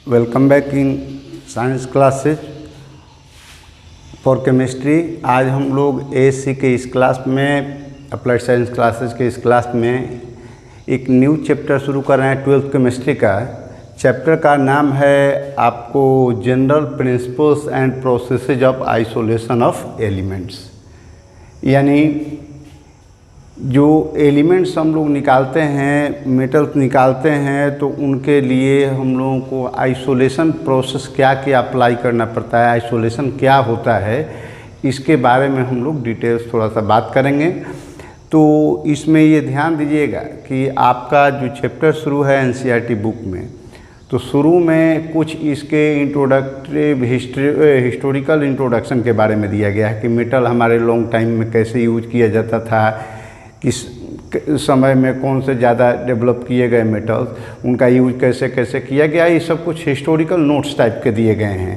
Welcome back in science classes for chemistry. आज हम लोग एएससी के इस क्लास में, अप्लाइड साइंस क्लासेज के इस क्लास में एक न्यू चैप्टर शुरू कर रहे हैं 12th केमिस्ट्री का। चैप्टर का नाम है आपको general principles and processes of isolation of elements. यानी जो एलिमेंट्स हम लोग निकालते हैं, मेटल्स निकालते हैं, तो उनके लिए हम लोगों को आइसोलेशन प्रोसेस क्या क्या अप्लाई करना पड़ता है, आइसोलेशन क्या होता है, इसके बारे में हम लोग डिटेल्स थोड़ा सा बात करेंगे। तो इसमें ये ध्यान दीजिएगा कि आपका जो चैप्टर शुरू है एनसीईआरटी बुक में, तो शुरू में कुछ इसके इंट्रोडक्टिव हिस्टोरिकल इंट्रोडक्शन के बारे में दिया गया है कि मेटल हमारे लॉन्ग टाइम में कैसे यूज किया जाता था, किस समय में कौन से ज़्यादा डेवलप किए गए मेटल्स, उनका यूज कैसे कैसे किया गया, ये सब कुछ हिस्टोरिकल नोट्स टाइप के दिए गए हैं।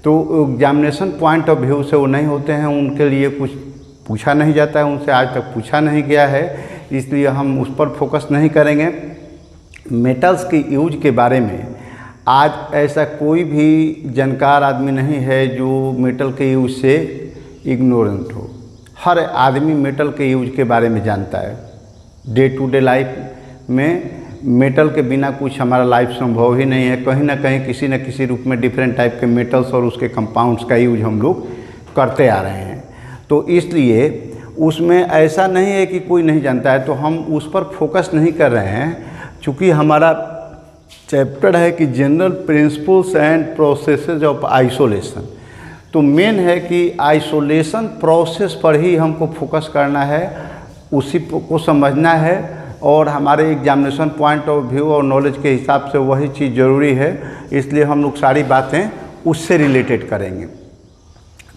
तो एग्जामिनेशन पॉइंट ऑफ व्यू से वो नहीं होते हैं, उनके लिए कुछ पूछा नहीं जाता है, उनसे आज तक पूछा नहीं गया है, इसलिए हम उस पर फोकस नहीं करेंगे। मेटल्स की यूज के बारे में आज ऐसा कोई भी जानकार आदमी नहीं है जो मेटल के यूज से इग्नोरेंट हो। हर आदमी मेटल के यूज के बारे में जानता है। डे टू डे लाइफ में मेटल के बिना कुछ हमारा लाइफ संभव ही नहीं है। कहीं ना कहीं किसी न किसी रूप में डिफरेंट टाइप के मेटल्स और उसके कंपाउंड्स का यूज हम लोग करते आ रहे हैं। तो इसलिए उसमें ऐसा नहीं है कि कोई नहीं जानता है, तो हम उस पर फोकस नहीं कर रहे हैं। चूँकि हमारा चैप्टर है कि general principles and processes of isolation, तो मेन है कि आइसोलेशन प्रोसेस पर ही हमको फोकस करना है, उसी को समझना है, और हमारे एग्जामिनेशन पॉइंट ऑफ व्यू और नॉलेज के हिसाब से वही चीज़ ज़रूरी है, इसलिए हम लोग सारी बातें उससे रिलेटेड करेंगे।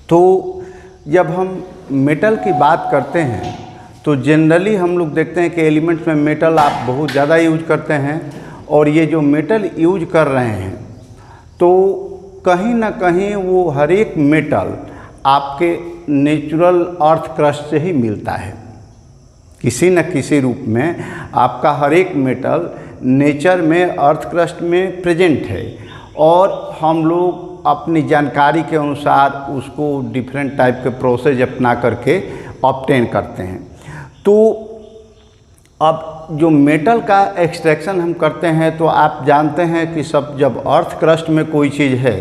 तो जब हम मेटल की बात करते हैं तो जनरली हम लोग देखते हैं कि एलिमेंट्स में मेटल आप बहुत ज़्यादा यूज करते हैं, और ये जो मेटल यूज कर रहे हैं तो कहीं ना कहीं वो हर एक मेटल आपके नेचुरल अर्थ क्रस्ट से ही मिलता है। किसी न किसी रूप में आपका हर एक मेटल नेचर में अर्थ क्रस्ट में प्रेजेंट है, और हम लोग अपनी जानकारी के अनुसार उसको डिफरेंट टाइप के प्रोसेस अपना करके ऑब्टेन करते हैं। तो अब जो मेटल का एक्सट्रैक्शन हम करते हैं, तो आप जानते हैं कि सब जब अर्थ क्रस्ट में कोई चीज़ है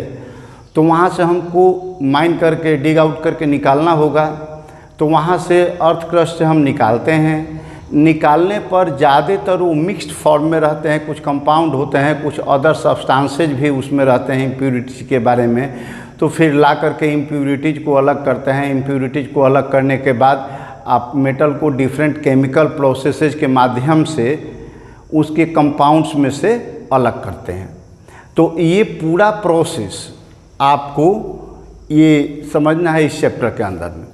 तो वहाँ से हमको माइन करके डिग आउट करके निकालना होगा। तो वहाँ से अर्थ क्रस्ट से हम निकालते हैं। निकालने पर ज़्यादातर वो मिक्स्ड फॉर्म में रहते हैं, कुछ कंपाउंड होते हैं, कुछ अदर सब्सटेंसेज भी उसमें रहते हैं इम्प्यूरिटीज़ के बारे में। तो फिर ला करके इम्प्यूरिटीज़ को अलग करते हैं। इम्प्यूरिटीज़ को अलग करने के बाद आप मेटल को डिफरेंट केमिकल प्रोसेसेस के माध्यम से उसके कंपाउंड्स में से अलग करते हैं। तो ये पूरा प्रोसेस आपको ये समझना है इस चैप्टर के अंदर में।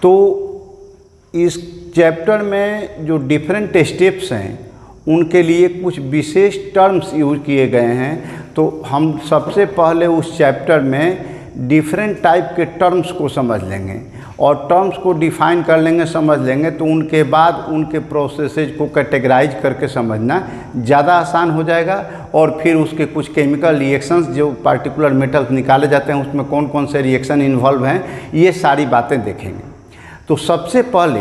तो इस चैप्टर में जो डिफरेंट स्टेप्स हैं उनके लिए कुछ विशेष टर्म्स यूज किए गए हैं। तो हम सबसे पहले उस चैप्टर में डिफरेंट टाइप के टर्म्स को समझ लेंगे, और टर्म्स को डिफाइन कर लेंगे, समझ लेंगे, तो उनके बाद उनके प्रोसेसेज को कैटेगराइज करके समझना ज़्यादा आसान हो जाएगा। और फिर उसके कुछ केमिकल रिएक्शंस जो पार्टिकुलर मेटल्स निकाले जाते हैं उसमें कौन कौन से रिएक्शन इन्वॉल्व हैं, ये सारी बातें देखेंगे। तो सबसे पहले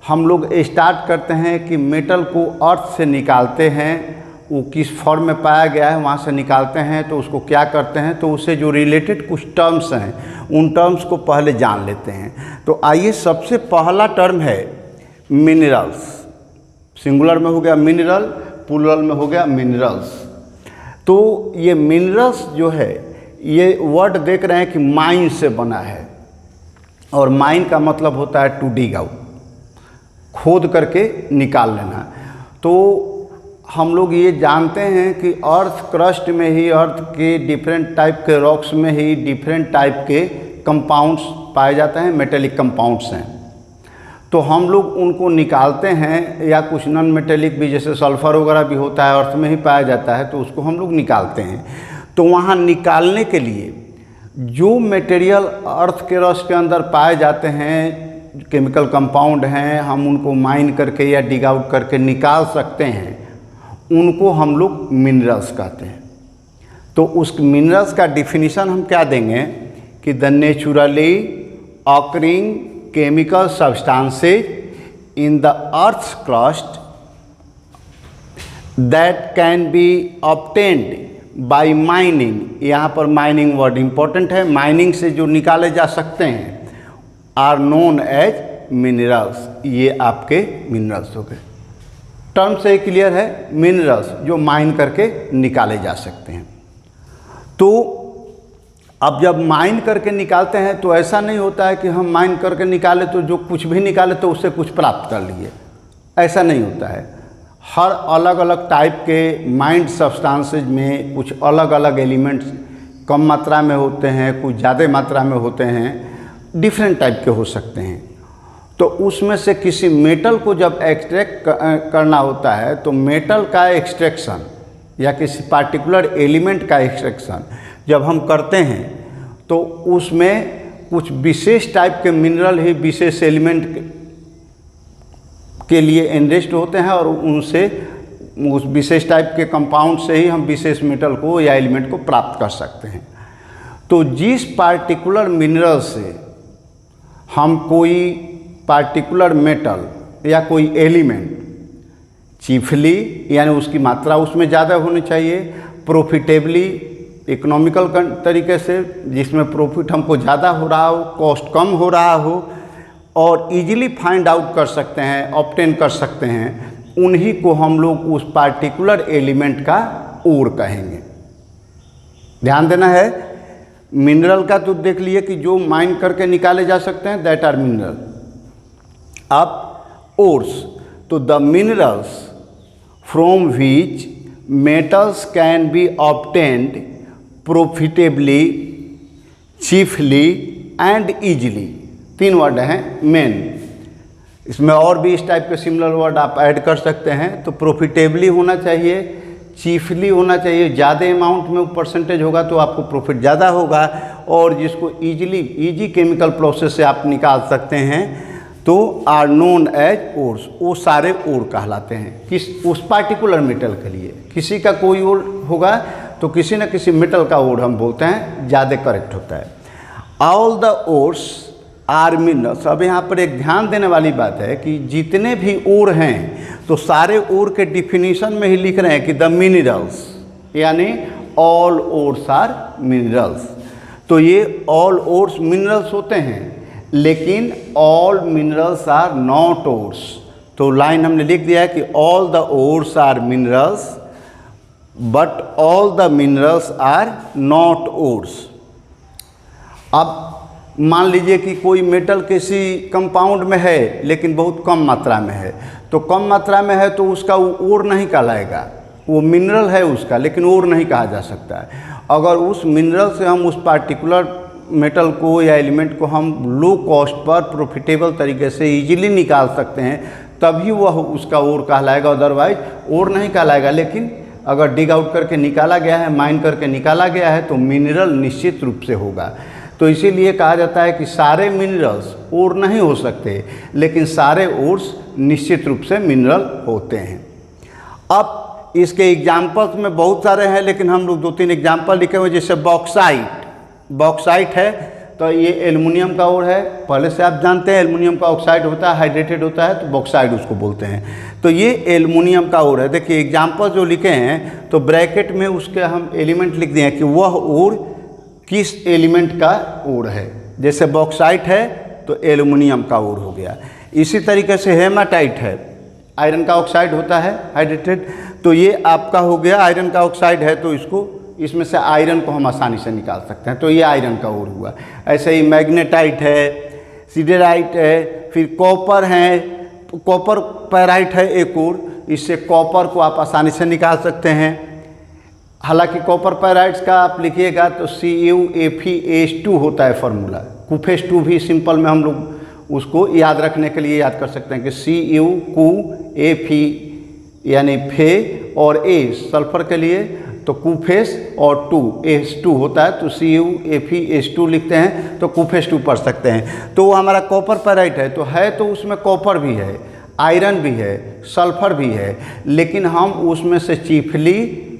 हम लोग स्टार्ट करते हैं कि मेटल को अर्थ से निकालते हैं, वो किस फॉर्म में पाया गया है वहाँ से निकालते हैं, तो उसको क्या करते हैं, तो उससे जो रिलेटेड कुछ टर्म्स हैं उन टर्म्स को पहले जान लेते हैं। तो आइए, सबसे पहला टर्म है मिनरल्स। सिंगुलर में हो गया मिनरल, प्लूरल में हो गया मिनरल्स। तो ये मिनरल्स जो है, ये वर्ड देख रहे हैं कि माइन से बना है, और माइन का मतलब होता है टू डिग आउट, खोद करके निकाल लेना। तो हम लोग ये जानते हैं कि अर्थ क्रस्ट में ही, अर्थ के डिफरेंट टाइप के रॉक्स में ही डिफरेंट टाइप के कंपाउंड्स पाए जाते हैं, मेटेलिक कंपाउंड्स हैं। तो हम लोग उनको निकालते हैं, या कुछ नॉन मेटेलिक भी जैसे सल्फ़र वगैरह भी होता है अर्थ में ही पाया जाता है, तो उसको हम लोग निकालते हैं। तो वहाँ निकालने के लिए जो मटेरियल अर्थ के रस के अंदर पाए जाते हैं, केमिकल कंपाउंड हैं, हम उनको माइन करके या डिग आउट करके निकाल सकते हैं, उनको हम लोग मिनरल्स कहते हैं। तो उस मिनरल्स का डिफिनीशन हम क्या देंगे कि the naturally occurring chemical substances in the earth's crust that can be obtained by mining. यहाँ पर माइनिंग वर्ड इंपॉर्टेंट है। माइनिंग से जो निकाले जा सकते हैं आर नोन एज मिनरल्स। ये आपके मिनरल्स हो गए। टर्म से क्लियर है, मिनरल्स जो माइन करके निकाले जा सकते हैं। तो अब जब माइन करके निकालते हैं तो ऐसा नहीं होता है कि हम माइन करके निकाले तो जो कुछ भी निकाले तो उससे कुछ प्राप्त कर लिए, ऐसा नहीं होता है। हर अलग अलग टाइप के माइंड सब्सटेंसेज में कुछ अलग अलग एलिमेंट्स कम मात्रा में होते हैं, कुछ ज़्यादा मात्रा में होते हैं, डिफरेंट टाइप के हो सकते हैं। तो उसमें से किसी मेटल को जब एक्सट्रैक्ट करना होता है तो मेटल का एक्सट्रैक्शन या किसी पार्टिकुलर एलिमेंट का एक्सट्रैक्शन जब हम करते हैं तो उसमें कुछ विशेष टाइप के मिनरल ही विशेष एलिमेंट के लिए एनरिच्ड होते हैं और उनसे उस विशेष टाइप के कंपाउंड से ही हम विशेष मेटल को या एलिमेंट को प्राप्त कर सकते हैं। तो जिस पार्टिकुलर मिनरल से हम कोई पार्टिकुलर मेटल या कोई एलिमेंट चीफली यानी उसकी मात्रा उसमें ज़्यादा होनी चाहिए, प्रॉफिटेबली इकोनॉमिकल तरीके से जिसमें प्रॉफिट हमको ज़्यादा हो रहा हो, कॉस्ट कम हो रहा हो और इजीली फाइंड आउट कर सकते हैं, ऑब्टेन कर सकते हैं, उन्हीं को हम लोग उस पार्टिकुलर एलिमेंट का ओर कहेंगे। ध्यान देना है, मिनरल का तो देख लिए कि जो माइन करके निकाले जा सकते हैं दैट आर मिनरल। अब ओर्स, तो the minerals from which metals can be obtained profitably, chiefly and easily. 3 word हैं मेन। इसमें और भी इस टाइप के सिमिलर वर्ड आप ऐड कर सकते हैं। तो प्रॉफिटेबली होना चाहिए, चीफली होना चाहिए, ज़्यादा अमाउंट में परसेंटेज होगा तो आपको प्रॉफिट ज़्यादा होगा, और जिसको इजी केमिकल प्रोसेस से आप निकाल सकते हैं तो आर नोन एज ओर्स। वो सारे ओर कहलाते हैं किस उस पार्टिकुलर मेटल के लिए। किसी का कोई ओर होगा तो किसी न किसी मेटल का ओर हम बोलते हैं, ज़्यादा करेक्ट होता है। All the ores are minerals. अब यहाँ पर एक ध्यान देने वाली बात है कि जितने भी ओर हैं तो सारे ओर के डिफिनीशन में ही लिख रहे हैं कि द मिनरल्स, यानी ऑल ओर्स आर मिनरल्स। तो ये ऑल ओर्स मिनरल्स होते हैं, लेकिन all minerals are not ores. तो लाइन हमने लिख दिया है कि all the ores are minerals but all the minerals are not ores. अब मान लीजिए कि कोई मेटल किसी कंपाउंड में है लेकिन बहुत कम मात्रा में है, तो कम मात्रा में है तो उसका ओर नहीं कहलाएगा, वो मिनरल है उसका, लेकिन ओर नहीं कहा जा सकता है। अगर उस मिनरल से हम उस पार्टिकुलर मेटल को या एलिमेंट को हम लो कॉस्ट पर प्रॉफिटेबल तरीके से इजीली निकाल सकते हैं तभी वह उसका ओर कहलाएगा, अदरवाइज ओर नहीं कहलाएगा। लेकिन अगर डिग आउट करके निकाला गया है, माइन करके निकाला गया है तो मिनरल निश्चित रूप से होगा। तो इसीलिए कहा जाता है कि सारे मिनरल्स ओर नहीं हो सकते, लेकिन सारे ओर्स निश्चित रूप से मिनरल होते हैं। अब इसके एग्जाम्पल्स में बहुत सारे हैं, लेकिन हम लोग 2-3 एग्जाम्पल लिखे हुए, जैसे बॉक्साइट। बॉक्साइट है तो ये एल्युमिनियम का ओर है, पहले से आप जानते हैं एल्युमिनियम का ऑक्साइड होता है, हाइड्रेटेड होता है तो बॉक्साइड उसको बोलते हैं। तो ये एल्युमिनियम का ओर है। देखिए एग्जाम्पल जो लिखे हैं तो ब्रैकेट में उसके हम एलिमेंट लिख दिए हैं कि वह ओर किस एलिमेंट का ओर है। जैसे बॉक्साइट है तो एल्युमिनियम का ओर हो गया। इसी तरीके से हेमाटाइट है, आयरन का ऑक्साइड होता है हाइड्रेटेड, तो ये आपका हो गया आयरन का ऑक्साइड है, तो इसको इसमें से आयरन को हम आसानी से निकाल सकते हैं, तो ये आयरन का ओर हुआ। ऐसे ही मैग्नेटाइट है, सिडेराइट है, फिर कॉपर है, कॉपर पैराइट है एक और, इससे कॉपर को आप आसानी से निकाल सकते हैं। हालांकि कॉपर पैराइट्स का आप लिखिएगा तो CuFeS2 होता है फार्मूला। कुफेस 2 भी सिंपल में हम लोग उसको याद रखने के लिए याद कर सकते हैं कि CuFe यानी फे और ए सल्फर के लिए, तो कुफेस और 2 S2 होता है, तो CuFeS2 लिखते हैं तो कुफेस 2 पढ़ सकते हैं। तो वो हमारा कॉपर पैराइट है तो उसमें कॉपर भी है, आयरन भी है, सल्फर भी है, लेकिन हम उसमें से चीफली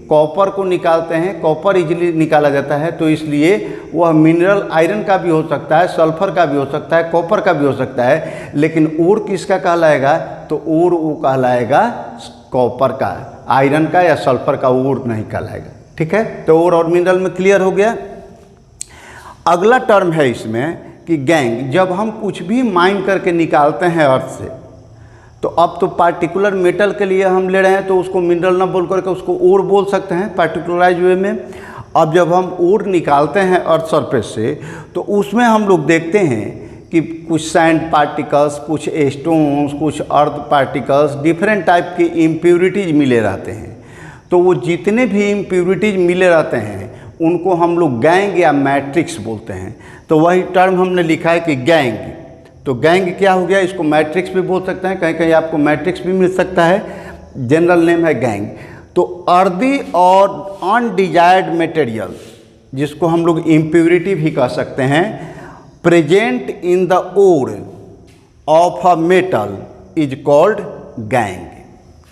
कॉपर को निकालते हैं, कॉपर इजीली निकाला जाता है, तो इसलिए वह मिनरल आयरन का भी हो सकता है, सल्फर का भी हो सकता है, कॉपर का भी हो सकता है, लेकिन ओर किसका कहलाएगा? तो ओर वो कहलाएगा कॉपर का, आयरन का या सल्फर का ओर नहीं कहलाएगा। ठीक है, तो ओर और मिनरल में क्लियर हो गया। अगला टर्म है इसमें कि गैंग। जब हम कुछ भी माइन करके निकालते हैं अर्थ से, तो अब तो पार्टिकुलर मेटल के लिए हम ले रहे हैं तो उसको मिनरल ना बोल करके उसको ओर बोल सकते हैं पार्टिकुलराइज वे में। अब जब हम ओर निकालते हैं अर्थ सरफेस से, तो उसमें हम लोग देखते हैं कि कुछ सैंड पार्टिकल्स, कुछ स्टोन्स, कुछ अर्थ पार्टिकल्स, डिफरेंट टाइप के इम्प्योरिटीज मिले रहते हैं। तो वो जितने भी इम्प्योरिटीज मिले रहते हैं उनको हम लोग गैंग या मैट्रिक्स बोलते हैं। तो वही टर्म हमने लिखा है कि गैंग। तो गैंग क्या हो गया? इसको मैट्रिक्स भी बोल सकते हैं, कहीं कहीं आपको मैट्रिक्स भी मिल सकता है, जनरल नेम है गैंग। तो अर्दी और अनडिजायर्ड मटेरियल, जिसको हम लोग इम्प्योरिटी भी कह सकते हैं, present in the ore of a metal is called gangue.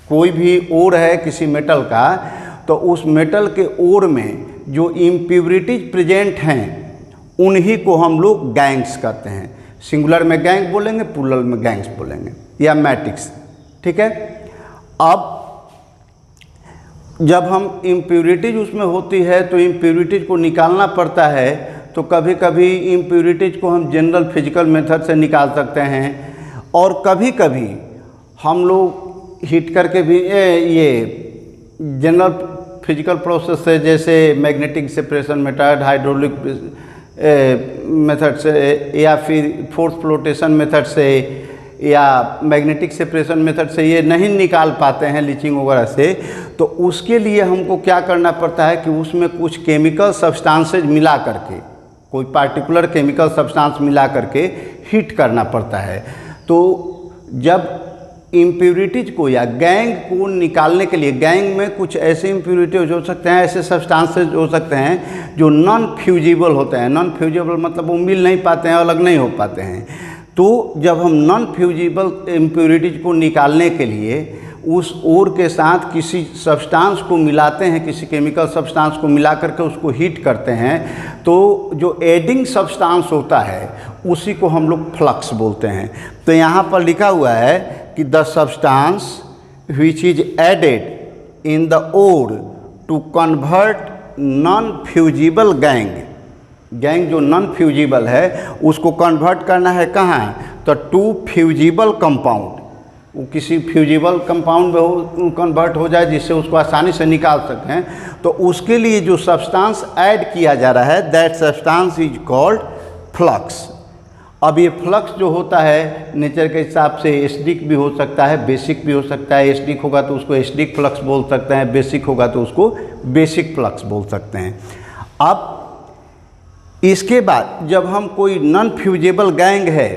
कोई भी ओर है किसी मेटल का, तो उस मेटल के ओर में जो इम्प्योरिटीज प्रेजेंट हैं उन्हीं को हम लोग गैंग्स कहते हैं। सिंगुलर में गैंग बोलेंगे, प्लूरल में गैंग्स बोलेंगे, या मैट्रिक्स। ठीक है, अब जब हम इम्प्योरिटीज उसमें होती है तो इम्प्योरिटीज को निकालना पड़ता है। तो कभी कभी इम्प्योरिटीज को हम जनरल फिजिकल मेथड से निकाल सकते हैं, और कभी कभी हम लोग हीट करके भी ये जनरल फिजिकल प्रोसेस से, जैसे magnetic separation method, hydraulic method से, या फिर फोर्स फ्लोटेशन मेथड से, या मैग्नेटिक सेपरेशन मेथड से ये नहीं निकाल पाते हैं लीचिंग वगैरह से, तो उसके लिए हमको क्या करना पड़ता है कि उसमें कुछ केमिकल सब्सटेंसेज मिला करके, कोई पार्टिकुलर केमिकल सब्सटेंस मिला करके हीट करना पड़ता है। तो जब इम्प्योरिटीज को या गैंग को निकालने के लिए, गैंग में कुछ ऐसे इम्प्योरिटीज हो सकते हैं, ऐसे सब्सटेंसेज हो सकते हैं जो नॉन फ्यूजिबल होते हैं। नॉन फ्यूजिबल मतलब वो मिल नहीं पाते हैं, अलग नहीं हो पाते हैं। तो जब हम नॉन फ्यूजिबल इम्प्योरिटीज को निकालने के लिए उस ओर के साथ किसी सब्सटेंस को मिलाते हैं, किसी केमिकल सब्सटेंस को मिला करके उसको हीट करते हैं, तो जो एडिंग सब्सटेंस होता है उसी को हम लोग फ्लक्स बोलते हैं। तो यहाँ पर लिखा हुआ है कि the substance which is added in the ore to convert non fusible gangue. Gangue जो नॉन फ्यूजिबल है उसको कन्वर्ट करना है कहाँ? तो टू फ्यूजिबल कंपाउंड। वो किसी फ्यूजिबल कंपाउंड में कन्वर्ट हो जाए जिससे उसको आसानी से निकाल सकें। तो उसके लिए जो सब्सटेंस ऐड किया जा रहा है, that substance is called flux. अब ये फ्लक्स जो होता है नेचर के हिसाब से एसिडिक भी हो सकता है, बेसिक भी हो सकता है। एसिडिक होगा तो उसको एसिडिक फ्लक्स बोल सकते हैं, बेसिक होगा तो उसको बेसिक फ्लक्स बोल सकते हैं। अब इसके बाद जब हम कोई नॉन फ्यूजिबल गैंग है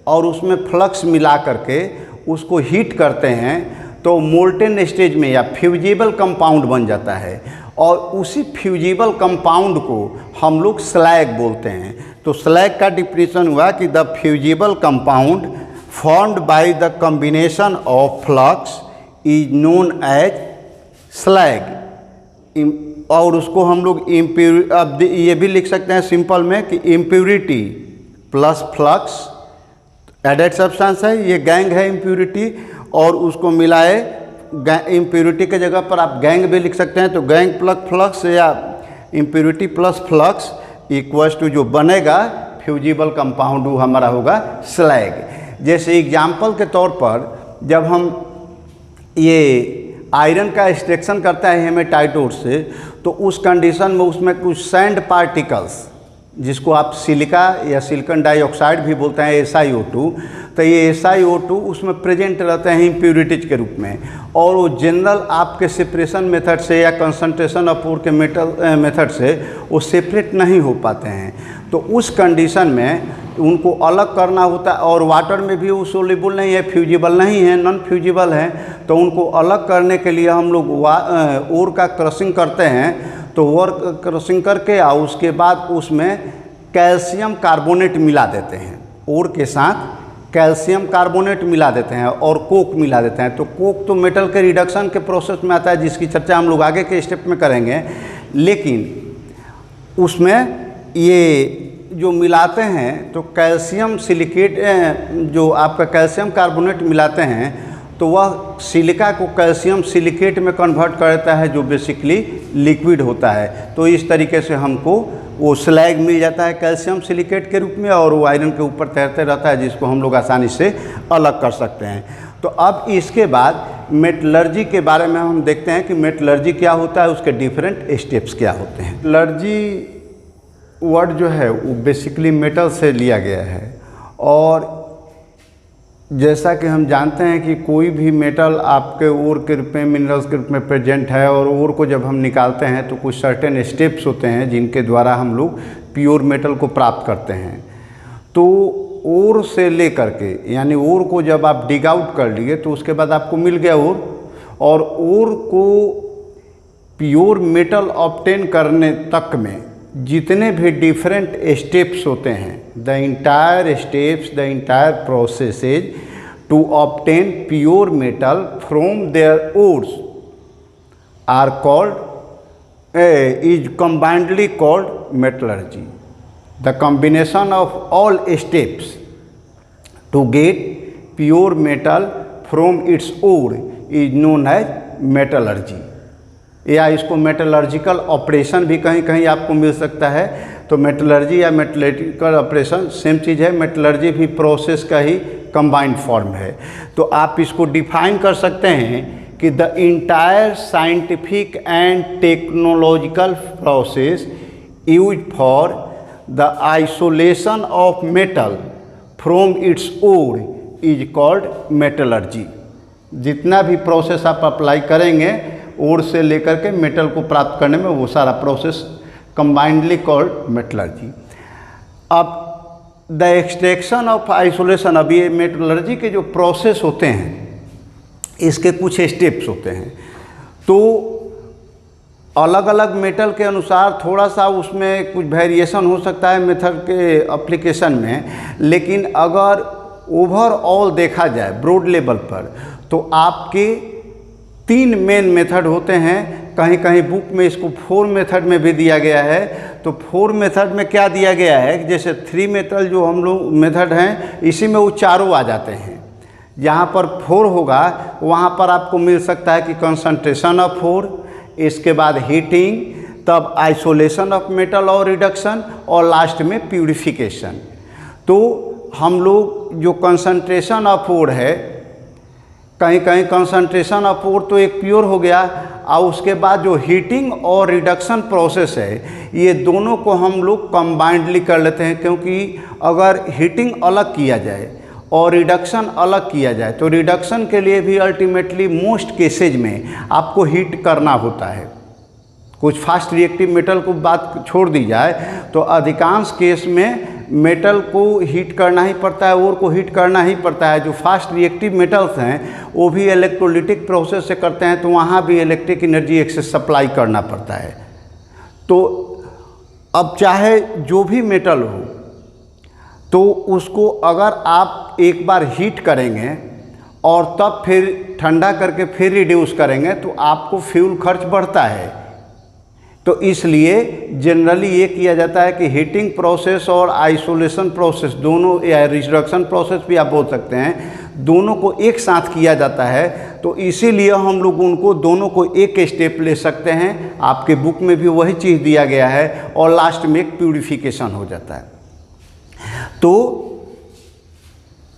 और उसमें फ्लक्स मिला करके उसको हीट करते हैं, तो मोल्टेन स्टेज में या फ्यूजिबल कंपाउंड बन जाता है, और उसी फ्यूजिबल कंपाउंड को हम लोग स्लैग बोलते हैं। तो स्लैग का डिफिनेशन हुआ कि the fusible compound formed by the combination of flux is known as slag. और उसको हम लोग इम्प्योर, अब ये भी लिख सकते हैं सिंपल में कि impurity plus flux added substance है, ये गैंग है इम्प्योरिटी, और उसको मिलाए इम्प्योरिटी के जगह पर आप गैंग भी लिख सकते हैं। तो गैंग प्लस फ्लक्स या impurity plus flux equals to जो बनेगा फ्यूजिबल कंपाउंड वो हमारा होगा स्लैग। जैसे एग्जाम्पल के तौर पर जब हम ये आयरन का एक्सट्रैक्शन करता है हेमेटाइट से, तो उस कंडीशन में उसमें कुछ सैंड पार्टिकल्स, जिसको आप सिलिका या सिलिकॉन डाइऑक्साइड भी बोलते हैं, SiO2, तो ये SiO2 उसमें प्रेजेंट रहते हैं इम्प्योरिटीज के रूप में, और वो जनरल आपके सेपरेशन मेथड से या कंसंट्रेशन ऑफ ओर के मेथड से वो सेपरेट नहीं हो पाते हैं। तो उस कंडीशन में उनको अलग करना होता है, और वाटर में भी वो सोल्यूबल नहीं है, फ्यूजिबल नहीं है, नॉन फ्यूजिबल है। तो उनको अलग करने के लिए हम लोग ओर का क्रशिंग करते हैं। तो ओर क्रशिंग करके और उसके बाद उसमें कैल्शियम कार्बोनेट मिला देते हैं, ओर के साथ कैल्शियम कार्बोनेट मिला देते हैं और कोक मिला देते हैं। तो कोक तो मेटल के रिडक्शन के प्रोसेस में आता है, जिसकी चर्चा हम लोग आगे के स्टेप में करेंगे। लेकिन उसमें ये जो मिलाते हैं तो कैल्शियम सिलिकेट, जो आपका कैल्शियम कार्बोनेट मिलाते हैं तो वह सिलिका को कैल्शियम सिलिकेट में कन्वर्ट करता है, जो बेसिकली लिक्विड होता है। तो इस तरीके से हमको वो स्लैग मिल जाता है कैल्शियम सिलिकेट के रूप में, और वो आयरन के ऊपर तैरते रहता है, जिसको हम लोग आसानी से अलग कर सकते हैं। तो अब इसके बाद मेटलर्जी के बारे में हम देखते हैं कि मेटलर्जी क्या होता है, उसके डिफरेंट स्टेप्स क्या होते हैं। मेटलर्जी वर्ड जो है वो बेसिकली मेटल से लिया गया है, और जैसा कि हम जानते हैं कि कोई भी मेटल आपके ओर के रूप में, मिनरल्स के रूप में प्रेजेंट है, और ओर को जब हम निकालते हैं तो कुछ सर्टेन स्टेप्स होते हैं जिनके द्वारा हम लोग प्योर मेटल को प्राप्त करते हैं। तो ओर से लेकर के, यानी ओर को जब आप डिग आउट कर लिए तो उसके बाद आपको मिल गया ओर, और ओर को प्योर मेटल ऑब्टेन करने तक में जितने भी डिफरेंट स्टेप्स होते हैं, the entire steps, the entire processes to obtain pure metal from their ores are called is combinedly called metallurgy. The combination of all steps to get pure metal from its ore is known as metallurgy, या इसको metallurgical operation भी कहीं कहीं आपको मिल सकता है। तो metallurgy या मेटलर्जिकल ऑपरेशन सेम चीज़ है, मेटलर्जी भी प्रोसेस का ही कंबाइंड फॉर्म है। तो आप इसको डिफाइन कर सकते हैं कि the entire scientific and technological process use for the isolation of metal from its ore is called metallurgy. जितना भी प्रोसेस आप अप्लाई करेंगे ओर से लेकर के मेटल को प्राप्त करने में, वो सारा प्रोसेस कंबाइंडली कॉल्ड मेटलर्जी। अब द एक्सट्रैक्शन ऑफ आइसोलेशन, अब ये मेटलर्जी के जो प्रोसेस होते हैं इसके कुछ स्टेप्स होते हैं। तो अलग अलग मेटल के अनुसार थोड़ा सा उसमें कुछ वेरिएशन हो सकता है मेथड के एप्लीकेशन में, लेकिन अगर ओवरऑल देखा जाए ब्रॉड लेवल पर तो आपके 3 मेन मेथड होते हैं। कहीं कहीं बुक में इसको 4 मेथड में भी दिया गया है। तो 4 मेथड में क्या दिया गया है, जैसे 3 मेथड जो हम लोग मेथड हैं इसी में वो चारों आ जाते हैं। जहाँ पर 4 होगा वहाँ पर आपको मिल सकता है कि कंसंट्रेशन ऑफ 4, इसके बाद हीटिंग, तब आइसोलेशन ऑफ मेटल और रिडक्शन, और लास्ट में प्यूरिफिकेशन। तो हम लोग जो कंसंट्रेशन ऑफ 4 है, कहीं कहीं कंसंट्रेशन ऑफ ओर तो एक प्योर हो गया, और उसके बाद जो हीटिंग और रिडक्शन प्रोसेस है ये दोनों को हम लोग कंबाइंडली कर लेते हैं। क्योंकि अगर हीटिंग अलग किया जाए और रिडक्शन अलग किया जाए तो रिडक्शन के लिए भी अल्टीमेटली मोस्ट केसेज में आपको हीट करना होता है। कुछ फास्ट रिएक्टिव मेटल को बात छोड़ दी जाए तो अधिकांश केस में मेटल को हीट करना ही पड़ता है, ओर को हीट करना ही पड़ता है। जो फास्ट रिएक्टिव मेटल्स हैं वो भी इलेक्ट्रोलिटिक प्रोसेस से करते हैं, तो वहाँ भी इलेक्ट्रिक एनर्जी एक्सेस सप्लाई करना पड़ता है। तो अब चाहे जो भी मेटल हो तो उसको अगर आप एक बार हीट करेंगे और तब फिर ठंडा करके फिर रिड्यूस करेंगे तो आपको फ्यूल खर्च बढ़ता है। तो इसलिए जनरली ये किया जाता है कि हीटिंग प्रोसेस और आइसोलेशन प्रोसेस दोनों, या रिडक्शन प्रोसेस भी आप बोल सकते हैं, दोनों को एक साथ किया जाता है। तो इसीलिए हम लोग उनको दोनों को एक स्टेप ले सकते हैं। आपके बुक में भी वही चीज़ दिया गया है, और लास्ट में एक प्यूरिफिकेशन हो जाता है। तो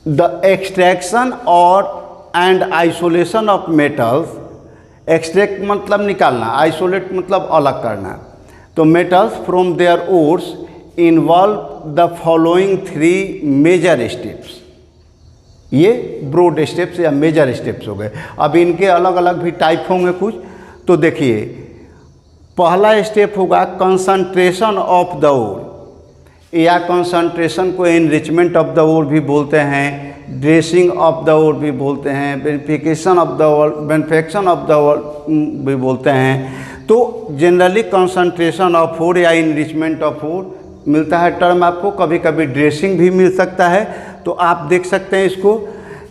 द एक्सट्रैक्शन और and isolation of metals, extract मतलब निकालना, आइसोलेट मतलब अलग करना। तो metals from their ores involve the following 3 major steps. ये ब्रॉड स्टेप्स या मेजर स्टेप्स हो गए। अब इनके अलग अलग भी टाइप होंगे कुछ। तो देखिए, पहला स्टेप होगा कंसंट्रेशन ऑफ द ओर, या कंसंट्रेशन को एनरिचमेंट ऑफ द ओर भी बोलते हैं, ड्रेसिंग ऑफ द ओर भी बोलते हैं, beneficiation of the ore, beneficiation of the ore भी बोलते हैं। तो जनरली कंसंट्रेशन ऑफ ओर या एनरिचमेंट ऑफ ओर मिलता है टर्म आपको, कभी कभी ड्रेसिंग भी मिल सकता है। तो आप देख सकते हैं इसको।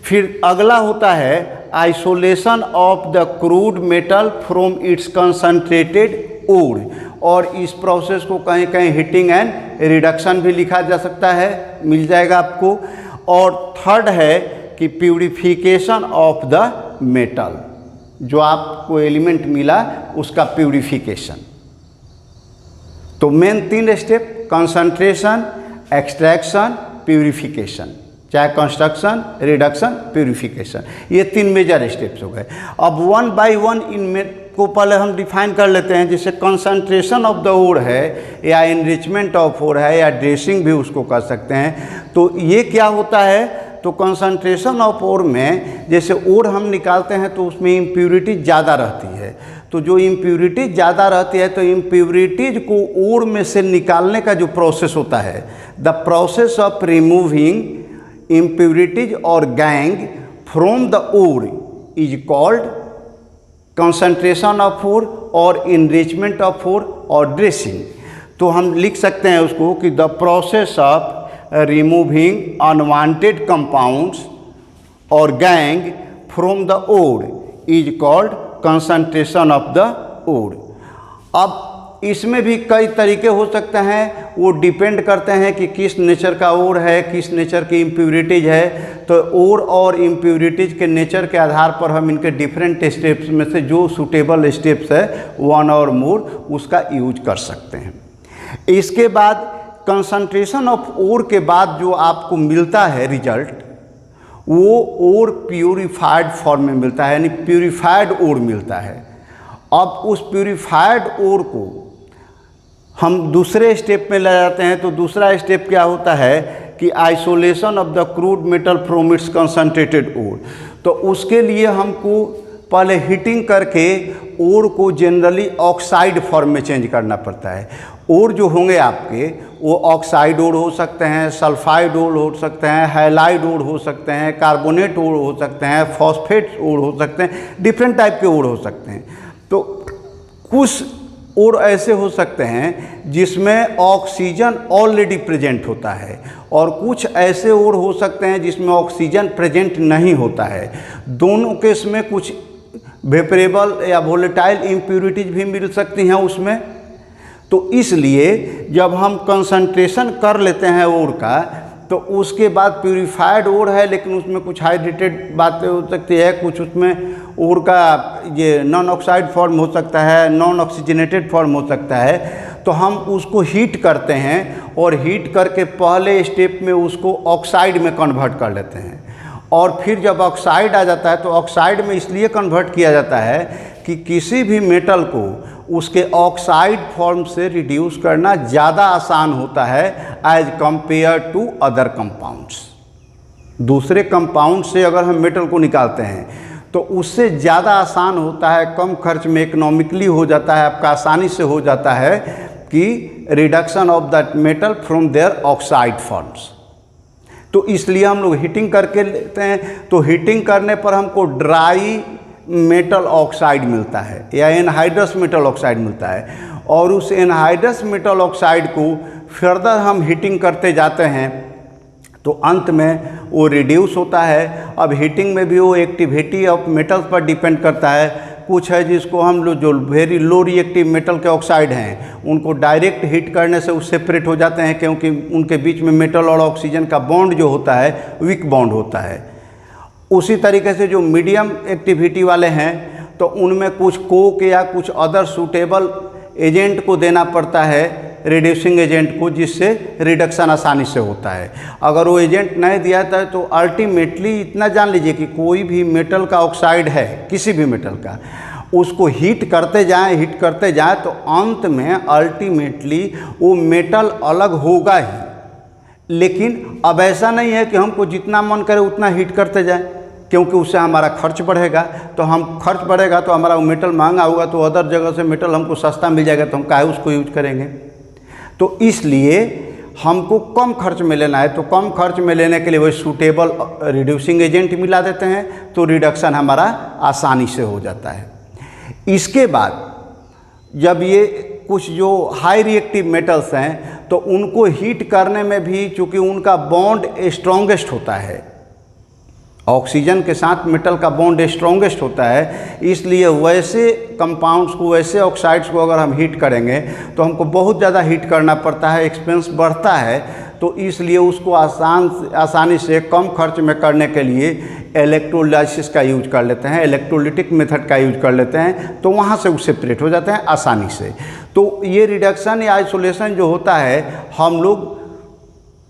फिर अगला होता है isolation of the crude metal from its concentrated ore, और इस प्रोसेस को कहीं कहीं हीटिंग एंड रिडक्शन भी लिखा जा सकता है, मिल जाएगा आपको। और थर्ड है कि प्यूरिफिकेशन ऑफ द मेटल, जो आपको एलिमेंट मिला उसका प्यूरिफिकेशन। तो main 3 step, concentration, extraction, purification, चाहे कंस्ट्रक्शन, रिडक्शन, प्यूरिफिकेशन, ये 3 मेजर स्टेप्स हो गए। अब वन बाय वन इनमें को पहले हम डिफाइन कर लेते हैं। जैसे कंसंट्रेशन ऑफ द ओर है, या एनरिचमेंट ऑफ ओर है, या ड्रेसिंग भी उसको कर सकते हैं। तो ये क्या होता है, तो कंसंट्रेशन ऑफ ओर में जैसे ओर हम निकालते हैं तो उसमें इम्प्यूरिटी ज़्यादा रहती है। तो जो इम्प्यूरिटी ज़्यादा रहती है तो इम्प्यूरिटीज को ओर में से निकालने का जो प्रोसेस होता है, the process of removing impurities और gangue from the ore is called concentration of ore और इनरिचमेंट ऑफ ओर और ड्रेसिंग। तो हम लिख सकते हैं उसको कि the process of removing unwanted compounds और gangue from the ore is called concentration of the ore. अब इसमें भी कई तरीके हो सकते हैं, वो डिपेंड करते हैं कि किस नेचर का ओर है, किस नेचर की इम्प्यूरिटीज है। तो ओर और इम्प्यूरिटीज के नेचर के आधार पर हम इनके डिफरेंट स्टेप्स में से जो सूटेबल स्टेप्स है, वन और मोर, उसका यूज कर सकते हैं। इसके बाद कंसंट्रेशन ऑफ ओर के बाद जो आपको मिलता है रिजल्ट, वो ओर प्यूरिफाइड फॉर्म में मिलता है, यानी प्यूरिफाइड ओर मिलता है। अब उस प्यूरिफाइड ओर को हम दूसरे स्टेप में ले जाते हैं। तो दूसरा स्टेप क्या होता है कि isolation of the crude metal from its concentrated ore. तो उसके लिए हमको पहले हीटिंग करके ओर को जनरली ऑक्साइड फॉर्म में चेंज करना पड़ता है। ओर जो होंगे आपके, वो ऑक्साइड ओर हो सकते हैं, सल्फाइड ओर हो सकते हैं, हैलाइड ओर हो सकते हैं, कार्बोनेट ओर हो सकते हैं, फॉस्फेट ओर हो सकते हैं, डिफरेंट टाइप के ओर हो सकते हैं। तो कुछ ओर ऐसे हो सकते हैं जिसमें ऑक्सीजन ऑलरेडी प्रेजेंट होता है, और कुछ ऐसे ओर हो सकते हैं जिसमें ऑक्सीजन प्रेजेंट नहीं होता है। दोनों केस में कुछ वेपरेबल या वोलेटाइल इम्प्यूरिटीज भी मिल सकती हैं उसमें। तो इसलिए जब हम कंसंट्रेशन कर लेते हैं ओर का, तो उसके बाद प्यूरिफाइड ओर है, लेकिन उसमें कुछ हाइड्रेटेड बातें हो सकती है, कुछ उसमें ओर का ये नॉन ऑक्साइड फॉर्म हो सकता है, नॉन ऑक्सीजनेटेड फॉर्म हो सकता है। तो हम उसको हीट करते हैं, और हीट करके पहले स्टेप में उसको ऑक्साइड में कन्वर्ट कर लेते हैं। और फिर जब ऑक्साइड आ जाता है, तो ऑक्साइड में इसलिए कन्वर्ट किया जाता है कि किसी भी मेटल को उसके ऑक्साइड फॉर्म से रिड्यूस करना ज़्यादा आसान होता है as compare to other compounds. दूसरे कंपाउंड से अगर हम मेटल को निकालते हैं तो उससे ज़्यादा आसान होता है, कम खर्च में इकोनॉमिकली हो जाता है, आपका आसानी से हो जाता है कि reduction of that metal from their oxide forms. तो इसलिए हम लोग हीटिंग करके लेते हैं। तो हीटिंग करने पर हमको ड्राई मेटल ऑक्साइड मिलता है, या एनहाइड्रस मेटल ऑक्साइड मिलता है, और उस एनहाइड्रस मेटल ऑक्साइड को फर्दर हम हीटिंग करते जाते हैं तो अंत में वो रिड्यूस होता है। अब हीटिंग में भी वो एक्टिविटी ऑफ मेटल्स पर डिपेंड करता है। कुछ है जिसको हम लोग जो वेरी लो रिएक्टिव मेटल के ऑक्साइड हैं, उनको डायरेक्ट हीट करने से वो सेपरेट हो जाते हैं, क्योंकि उनके बीच में मेटल और ऑक्सीजन का बॉन्ड जो होता है वीक बॉन्ड होता है। उसी तरीके से जो मीडियम एक्टिविटी वाले हैं, तो उनमें कुछ कोक या कुछ अदर सूटेबल एजेंट को देना पड़ता है, रिड्यूसिंग एजेंट को, जिससे रिडक्शन आसानी से होता है। अगर वो एजेंट नहीं दिया था तो अल्टीमेटली इतना जान लीजिए कि कोई भी मेटल का ऑक्साइड है, किसी भी मेटल का, उसको हीट करते जाएं तो अंत में अल्टीमेटली वो मेटल अलग होगा ही। लेकिन अब ऐसा नहीं है कि हमको जितना मन करे उतना हीट करते जाएं, क्योंकि उससे हमारा खर्च बढ़ेगा। तो हम खर्च बढ़ेगा तो हमारा वो मेटल महंगा होगा, तो अदर जगह से मेटल हमको सस्ता मिल जाएगा, तो हम काहे उसको यूज करेंगे। तो इसलिए हमको कम खर्च में लेना है, तो कम खर्च में लेने के लिए वही सूटेबल रिड्यूसिंग एजेंट मिला देते हैं, तो रिडक्शन हमारा आसानी से हो जाता है। इसके बाद जब ये कुछ जो हाई रिएक्टिव मेटल्स हैं तो उनको हीट करने में भी चूँकि उनका बॉन्ड स्ट्रॉन्गेस्ट होता है, ऑक्सीजन के साथ मेटल का बॉन्ड स्ट्रॉन्गेस्ट होता है, इसलिए वैसे कंपाउंड्स को, वैसे ऑक्साइड्स को अगर हम हीट करेंगे तो हमको बहुत ज़्यादा हीट करना पड़ता है, एक्सपेंस बढ़ता है। तो इसलिए उसको आसानी से कम खर्च में करने के लिए इलेक्ट्रोलाइसिस का यूज कर लेते हैं, इलेक्ट्रोलिटिक मेथड का यूज कर लेते हैं, तो वहाँ से वो सेपरेट हो जाते हैं आसानी से। तो ये रिडक्शन या आइसोलेशन जो होता है, हम लोग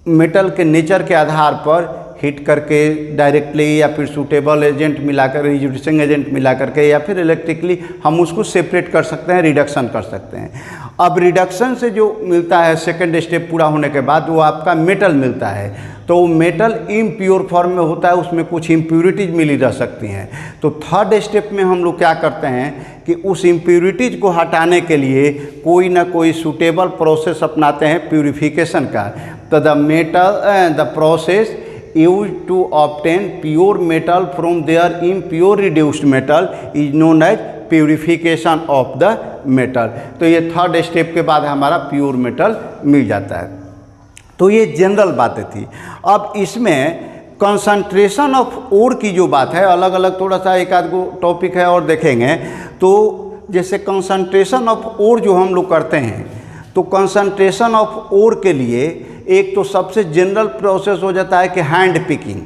मेटल के नेचर के आधार पर हीट करके डायरेक्टली या फिर सूटेबल एजेंट मिलाकर, रिड्यूसिंग एजेंट मिला करके, या फिर इलेक्ट्रिकली हम उसको सेपरेट कर सकते हैं, रिडक्शन कर सकते हैं। अब रिडक्शन से जो मिलता है सेकंड स्टेप पूरा होने के बाद, वो आपका मेटल मिलता है। तो मेटल इम्प्योर फॉर्म में होता है, उसमें कुछ इम्प्योरिटीज़ मिली रह सकती हैं। तो थर्ड स्टेप में हम लोग क्या करते हैं कि उस इम्प्योरिटीज़ को हटाने के लिए कोई ना कोई सूटेबल प्रोसेस अपनाते हैं प्यूरिफिकेशन का। तो the process used to obtain pure metal from their impure reduced metal is known as purification of the metal। तो ये थर्ड स्टेप के बाद हमारा प्योर मेटल मिल जाता है। तो ये जनरल बातें थी। अब इसमें कंसंट्रेशन ऑफ ओर की जो बात है, अलग अलग थोड़ा सा एक आध गो टॉपिक है और देखेंगे। तो जैसे कंसंट्रेशन ऑफ ओर जो हम लोग करते हैं, तो कंसंट्रेशन ऑफ ओर के लिए एक तो सबसे जनरल प्रोसेस हो जाता है कि हैंड पिकिंग,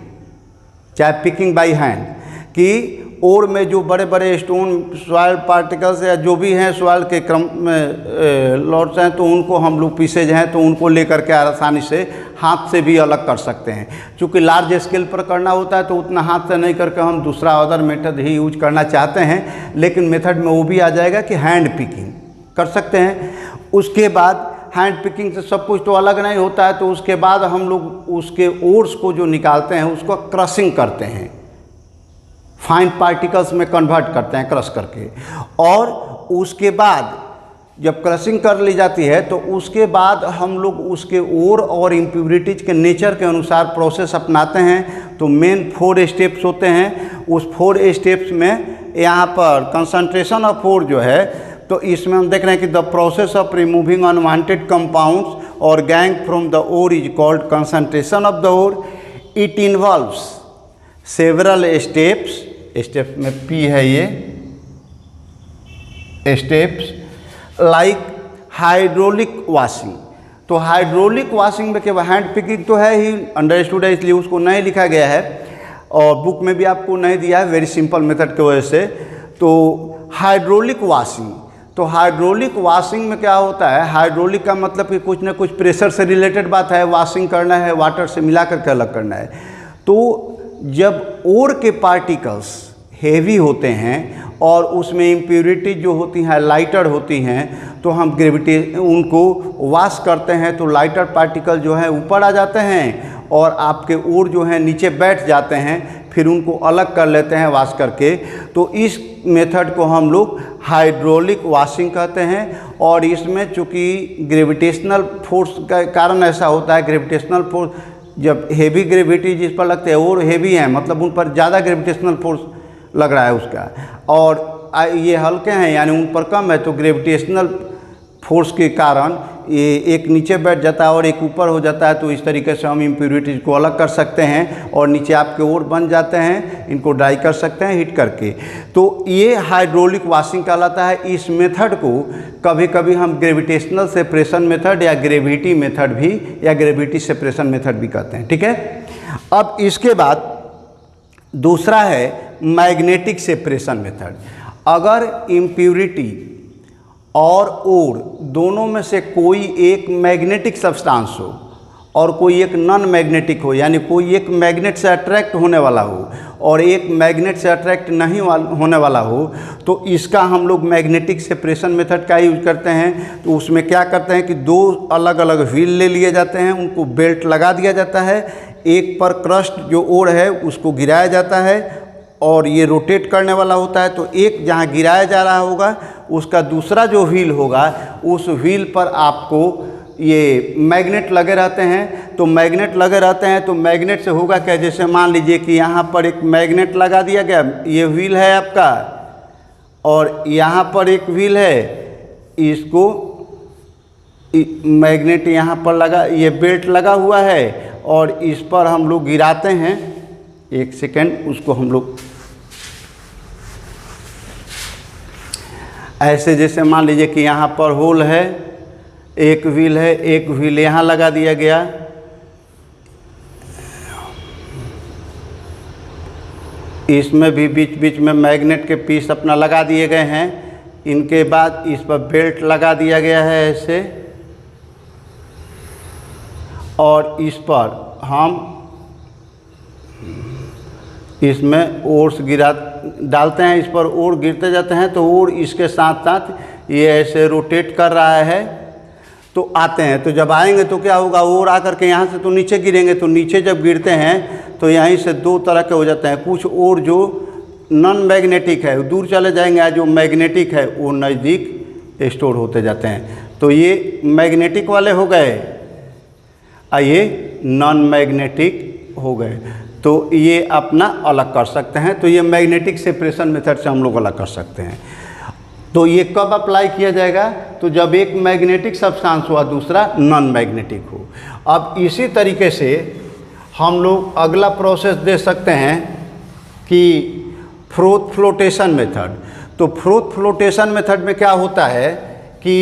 चाहे पिकिंग बाय हैंड, कि ओर में जो बड़े बड़े स्टोन, सॉइल पार्टिकल्स या जो भी हैं सॉइल के क्रम में लॉट्स हैं, तो उनको हम लोग पीसेज हैं तो उनको लेकर के आसानी से हाथ से भी अलग कर सकते हैं। चूँकि लार्ज स्केल पर करना होता है तो उतना हाथ से नहीं करके हम दूसरा अदर मेथड ही यूज करना चाहते हैं, लेकिन मेथड में वो भी आ जाएगा कि हैंड पिकिंग कर सकते हैं। उसके बाद हैंड पिकिंग से सब कुछ तो अलग नहीं होता है, तो उसके बाद हम लोग उसके ओर्स को जो निकालते हैं उसको क्रशिंग करते हैं, फाइन पार्टिकल्स में कन्वर्ट करते हैं क्रश करके। और उसके बाद जब क्रशिंग कर ली जाती है तो उसके बाद हम लोग उसके ओर और इम्प्योरिटीज़ के नेचर के अनुसार प्रोसेस अपनाते हैं। तो मेन 4 स्टेप्स होते हैं। उस 4 स्टेप्स में यहाँ पर कंसंट्रेशन ऑफ ओर जो है, तो इसमें हम देख रहे हैं कि the process of removing unwanted compounds और gangue from the ore is called concentration of the ore. It involves several steps, steps में पी है ये स्टेप्स, लाइक हाइड्रोलिक वॉशिंग। तो हाइड्रोलिक वॉशिंग में केवल हैंड पिकिंग तो है ही, अंडरस्टूड है, इसलिए उसको नहीं लिखा गया है और बुक में भी आपको नहीं दिया है, वेरी सिंपल मेथड की वजह से। तो हाइड्रोलिक वॉशिंग, तो हाइड्रोलिक वॉशिंग में क्या होता है, हाइड्रोलिक का मतलब कि कुछ ना कुछ प्रेशर से रिलेटेड बात है, वॉशिंग करना है, वाटर से मिला करके अलग करना है। तो जब ओर के पार्टिकल्स हेवी होते हैं और उसमें इम्प्योरिटी जो होती हैं लाइटर होती हैं, तो हम ग्रेविटी उनको वॉश करते हैं, तो लाइटर पार्टिकल जो है ऊपर आ जाते हैं और आपके ओर जो है नीचे बैठ जाते हैं, फिर उनको अलग कर लेते हैं वॉश करके। तो इस मेथड को हम लोग हाइड्रोलिक वॉशिंग कहते हैं। और इसमें चूँकि ग्रेविटेशनल फोर्स का कारण ऐसा होता है, ग्रेविटेशनल फोर्स जब हेवी ग्रेविटी जिस पर लगते हैं और हेवी हैं, मतलब उन पर ज़्यादा ग्रेविटेशनल फोर्स लग रहा है उसका, और ये हल्के हैं यानी उन पर कम है, तो ग्रेविटेशनल फोर्स के कारण ये एक नीचे बैठ जाता है और एक ऊपर हो जाता है। तो इस तरीके से हम इम्प्योरिटीज़ को अलग कर सकते हैं और नीचे आपके ओर बन जाते हैं, इनको ड्राई कर सकते हैं हीट करके। तो ये हाइड्रोलिक वॉशिंग कहलाता है। इस मेथड को कभी कभी हम ग्रेविटेशनल सेपरेशन मेथड या ग्रेविटी मेथड भी या ग्रेविटी सेपरेशन मेथड भी कहते हैं, ठीक है। अब इसके बाद दूसरा है मैग्नेटिक सेपरेशन मेथड। अगर इम्प्योरिटी और ओर दोनों में से कोई एक मैग्नेटिक सब्सटेंस हो और कोई एक नॉन मैग्नेटिक हो, यानी कोई एक मैग्नेट से अट्रैक्ट होने वाला हो और एक मैग्नेट से अट्रैक्ट नहीं होने वाला हो, तो इसका हम लोग मैग्नेटिक सेपरेशन मेथड का यूज करते हैं। तो उसमें क्या करते हैं कि 2 अलग अलग व्हील ले लिए जाते हैं, उनको बेल्ट लगा दिया जाता है, एक पर क्रस्ट जो ओर है उसको गिराया जाता है और ये रोटेट करने वाला होता है। तो एक जहाँ गिराया जा रहा होगा उसका दूसरा जो व्हील होगा उस व्हील पर आपको ये मैग्नेट लगे रहते हैं। तो मैग्नेट लगे रहते हैं तो मैग्नेट से होगा क्या, जैसे मान लीजिए कि यहाँ पर एक मैग्नेट लगा दिया गया, ये व्हील है आपका और यहाँ पर एक व्हील है, इसको मैग्नेट यहाँ पर लगा, ये बेल्ट लगा हुआ है और इस पर हम लोग गिराते हैं। एक सेकेंड, उसको हम लोग ऐसे, जैसे मान लीजिए कि यहाँ पर होल है, एक व्हील है, एक व्हील यहाँ लगा दिया गया, इसमें भी बीच बीच में मैग्नेट के पीस अपना लगा दिए गए हैं। इनके बाद इस पर बेल्ट लगा दिया गया है ऐसे, और इस पर हम इसमें ओर्स डालते हैं, इस पर ओर गिरते जाते हैं तो ओर इसके साथ साथ ये ऐसे रोटेट कर रहा है तो आते हैं। तो जब आएंगे तो क्या होगा, ओर आकर के यहाँ से तो नीचे गिरेंगे, तो नीचे जब गिरते हैं तो यहीं से दो तरह के हो जाते हैं। कुछ ओर जो नॉन मैग्नेटिक है दूर चले जाएंगे, और जो मैग्नेटिक है वो नज़दीक स्टोर होते जाते हैं। तो ये मैग्नेटिक वाले हो गए और ये नॉन मैग्नेटिक हो गए। तो ये अपना अलग कर सकते हैं। तो ये मैग्नेटिक सेपरेशन मेथड से हम लोग अलग कर सकते हैं। तो ये कब अप्लाई किया जाएगा, तो जब एक मैग्नेटिक सब्सटेंस हुआ, दूसरा नॉन मैग्नेटिक हो। अब इसी तरीके से हम लोग अगला प्रोसेस दे सकते हैं कि फ्रोथ फ्लोटेशन मेथड। तो फ्रोथ फ्लोटेशन मेथड में क्या होता है कि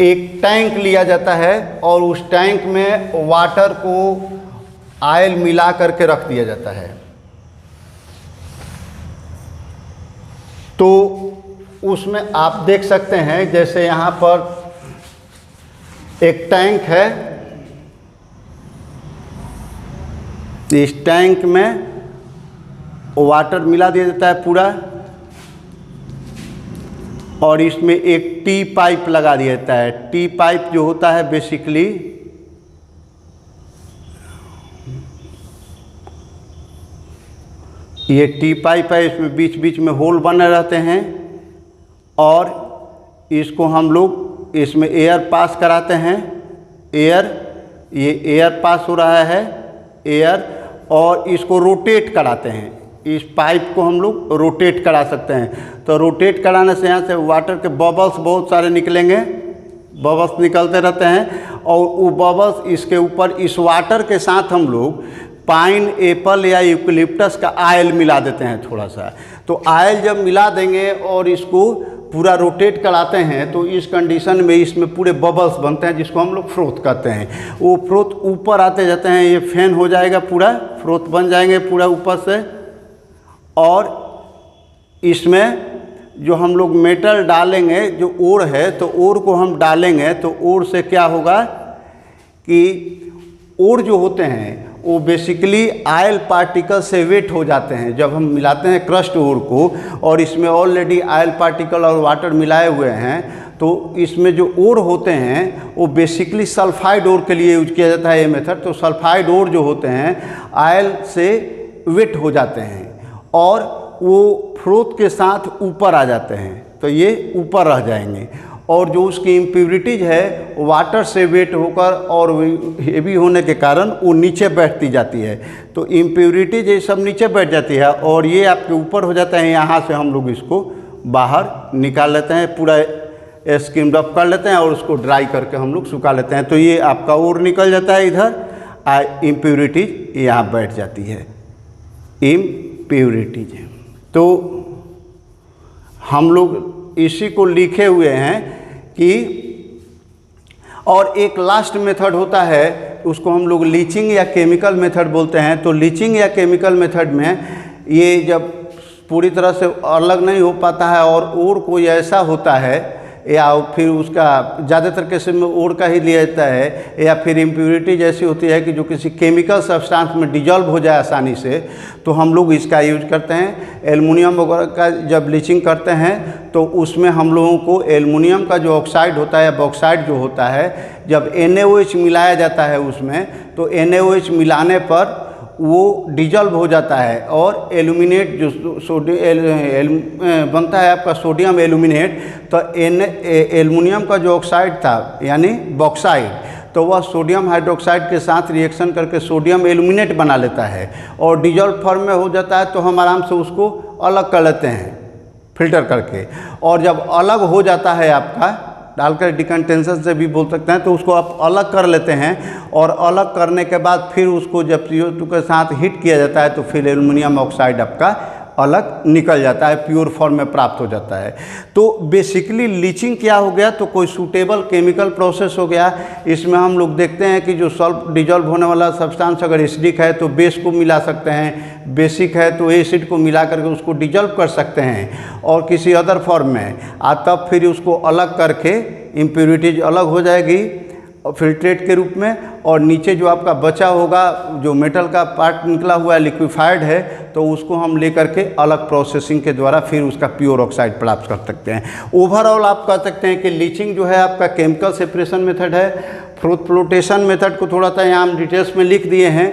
एक टैंक लिया जाता है और उस टैंक में वाटर को ऑयल मिला करके रख दिया जाता है। तो उसमें आप देख सकते हैं, जैसे यहाँ पर एक टैंक है, इस टैंक में वाटर मिला दिया जाता है पूरा, और इसमें एक टी पाइप लगा दिया जाता है। टी पाइप जो होता है बेसिकली ये टी पाइप है, इसमें बीच बीच में होल बने रहते हैं और इसको हम लोग इसमें एयर पास कराते हैं। ये एयर पास हो रहा है एयर, और इसको रोटेट कराते हैं। इस पाइप को हम लोग रोटेट करा सकते हैं। तो रोटेट कराने से यहाँ से वाटर के बबल्स बहुत सारे निकलेंगे, बबल्स निकलते रहते हैं, और वो बबल्स इसके ऊपर इस वाटर के साथ हम लोग पाइन एप्पल या यूकलिप्टस का ऑयल मिला देते हैं थोड़ा सा। तो ऑयल जब मिला देंगे और इसको पूरा रोटेट कराते हैं तो इस कंडीशन में इसमें पूरे बबल्स बनते हैं, जिसको हम लोग फ्रोथ कहते हैं। वो फ्रोथ ऊपर आते जाते हैं, ये फैन हो जाएगा, पूरा फ्रोथ बन जाएंगे पूरा ऊपर से। और इसमें जो हम लोग मेटल डालेंगे, जो ओर है, तो ओर को हम डालेंगे तो ओर से क्या होगा कि ओर जो होते हैं वो बेसिकली ऑयल पार्टिकल से वेट हो जाते हैं। जब हम मिलाते हैं क्रस्ट ओर को और इसमें ऑलरेडी ऑयल पार्टिकल और वाटर मिलाए हुए हैं, तो इसमें जो ओर होते हैं वो बेसिकली सल्फाइड ओर के लिए यूज किया जाता है ये मेथड। तो सल्फाइड ओर जो होते हैं ऑयल से वेट हो जाते हैं और वो फ्रोथ के साथ ऊपर आ जाते हैं, तो ये ऊपर रह जाएंगे। और जो उसकी इम्प्योरिटीज है वाटर से वेट होकर और हेवी होने के कारण वो नीचे बैठती जाती है। तो इम्प्योरिटीज ये सब नीचे बैठ जाती है और ये आपके ऊपर हो जाता है। यहाँ से हम लोग इसको बाहर निकाल लेते हैं, पूरा स्किम रफ कर लेते हैं और उसको ड्राई करके हम लोग सुखा लेते हैं। तो ये आपका और निकल जाता है इधर, इम्प्योरिटीज यहाँ बैठ जाती है, इम्प्योरिटीज। तो हम लोग इसी को लिखे हुए हैं कि, और एक लास्ट मेथड होता है उसको हम लोग लीचिंग या केमिकल मेथड बोलते हैं। तो लीचिंग या केमिकल मेथड में ये जब पूरी तरह से अलग नहीं हो पाता है और कोई ऐसा होता है या फिर उसका ज़्यादातर केस में ओर का ही लिया जाता है, या फिर इम्प्योरिटी जैसी होती है कि जो किसी केमिकल सब्सटेंस में डिजॉल्व हो जाए आसानी से, तो हम लोग इसका यूज करते हैं। एल्युमिनियम वगैरह का जब ब्लीचिंग करते हैं तो उसमें हम लोगों को एल्युमिनियम का जो ऑक्साइड होता है या बॉक्साइड जो होता है, जब NaOH मिलाया जाता है उसमें, तो NaOH मिलाने पर वो डिजॉल्व हो जाता है और एल्यूमिनेट जो बनता है आपका सोडियम एल्यूमिनेट। तो एल्युमिनियम का जो ऑक्साइड था यानी बॉक्साइड, तो वह सोडियम हाइड्रोक्साइड के साथ रिएक्शन करके सोडियम एल्यूमिनेट बना लेता है और डिजॉल्व फॉर्म में हो जाता है। तो हम आराम से उसको अलग कर लेते हैं फिल्टर करके, और जब अलग हो जाता है आपका डालकर डिकंटेंशन से भी बोल सकते हैं। तो उसको आप अलग कर लेते हैं और अलग करने के बाद फिर उसको जब CO2 के साथ हीट किया जाता है तो फिर एल्युमिनियम ऑक्साइड आपका अलग निकल जाता है, प्योर फॉर्म में प्राप्त हो जाता है। तो बेसिकली लीचिंग क्या हो गया, तो कोई सूटेबल केमिकल प्रोसेस हो गया। इसमें हम लोग देखते हैं कि जो सॉल्व डिजॉल्व होने वाला सब्सटेंस अगर एसिडिक है तो बेस को मिला सकते हैं, बेसिक है तो एसिड को मिला करके उसको डिजॉल्व कर सकते हैं और किसी अदर फॉर्म में, तब फिर उसको अलग करके इम्प्योरिटीज अलग हो जाएगी फिल्ट्रेट के रूप में, और नीचे जो आपका बचा होगा जो मेटल का पार्ट निकला हुआ है लिक्विफाइड है, तो उसको हम लेकर के अलग प्रोसेसिंग के द्वारा फिर उसका प्योर ऑक्साइड प्राप्त कर सकते हैं। ओवरऑल आप कह सकते हैं कि लीचिंग जो है आपका केमिकल सेपरेशन मेथड है। फ्रोथ फ्लोटेशन मेथड को थोड़ा सा यहाँ हम डिटेल्स में लिख दिए हैं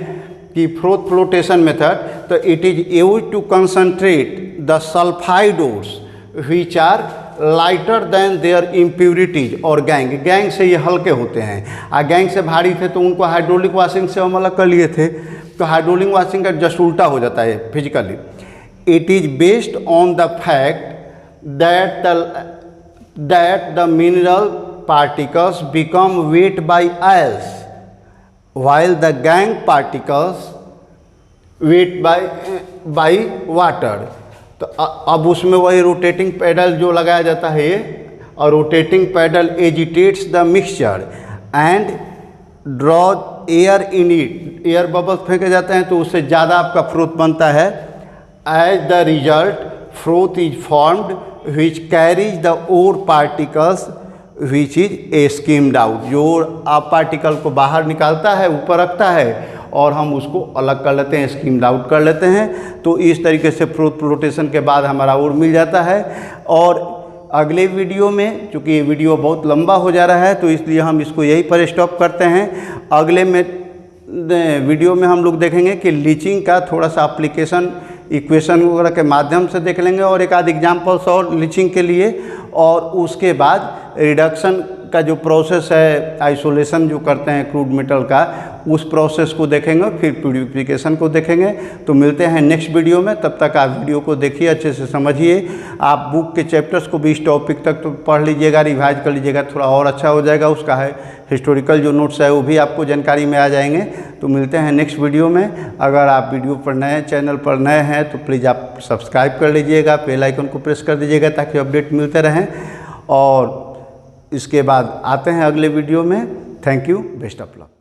कि फ्रोथ फ्लोटेशन मेथड, तो it is used to concentrate the sulphide ores which are lighter than their impurities, और गैंग से ये हल्के होते हैं, गैंग से भारी थे तो उनको हाइड्रोलिक वॉशिंग से हम अलग कर लिए थे। तो हाइड्रोलिक वॉशिंग का जस्ट उल्टा हो जाता है physically. It is based on the fact that the mineral particles become wet by oils while the gang particles weight by water। तो अब उसमें वही रोटेटिंग पैडल जो लगाया जाता है ये, और rotating paddle agitates the mixture and draws air in it, air bubbles फेंके जाते हैं तो उससे ज़्यादा आपका फ्रोथ बनता है। As the result froth is formed which carries the ore particles which is a skimmed out, जो आप पार्टिकल को बाहर निकालता है, ऊपर रखता है और हम उसको अलग कर लेते हैं, स्कीम्ड आउट कर लेते हैं। तो इस तरीके से फ्रोथ फ्लोटेशन के बाद हमारा ओर मिल जाता है। और अगले वीडियो में, चूँकि ये वीडियो बहुत लंबा हो जा रहा है तो इसलिए हम इसको यहीं पर स्टॉप करते हैं। अगले में वीडियो में हम लोग देखेंगे कि लीचिंग का थोड़ा सा एप्लीकेशन इक्वेशन वगैरह के माध्यम से देख लेंगे और एक आध एग्जाम्पल्स और लीचिंग के लिए, और उसके बाद रिडक्शन का जो प्रोसेस है, आइसोलेशन जो करते हैं क्रूड मेटल का, उस प्रोसेस को देखेंगे, फिर प्यूरिफिकेशन को देखेंगे। तो मिलते हैं नेक्स्ट वीडियो में, तब तक आप वीडियो को देखिए, अच्छे से समझिए। आप बुक के चैप्टर्स को भी इस टॉपिक तक तो पढ़ लीजिएगा, रिवाइज कर लीजिएगा, थोड़ा और अच्छा हो जाएगा। उसका है हिस्टोरिकल जो नोट्स है वो भी आपको जानकारी में आ जाएंगे। तो मिलते हैं नेक्स्ट वीडियो में। अगर आप वीडियो पर नए, चैनल पर नए हैं तो प्लीज़ आप सब्सक्राइब कर लीजिएगा, बेल आइकन को प्रेस कर दीजिएगा ताकि अपडेट मिलते रहें। और इसके बाद आते हैं अगले वीडियो में। Thank you, best of luck.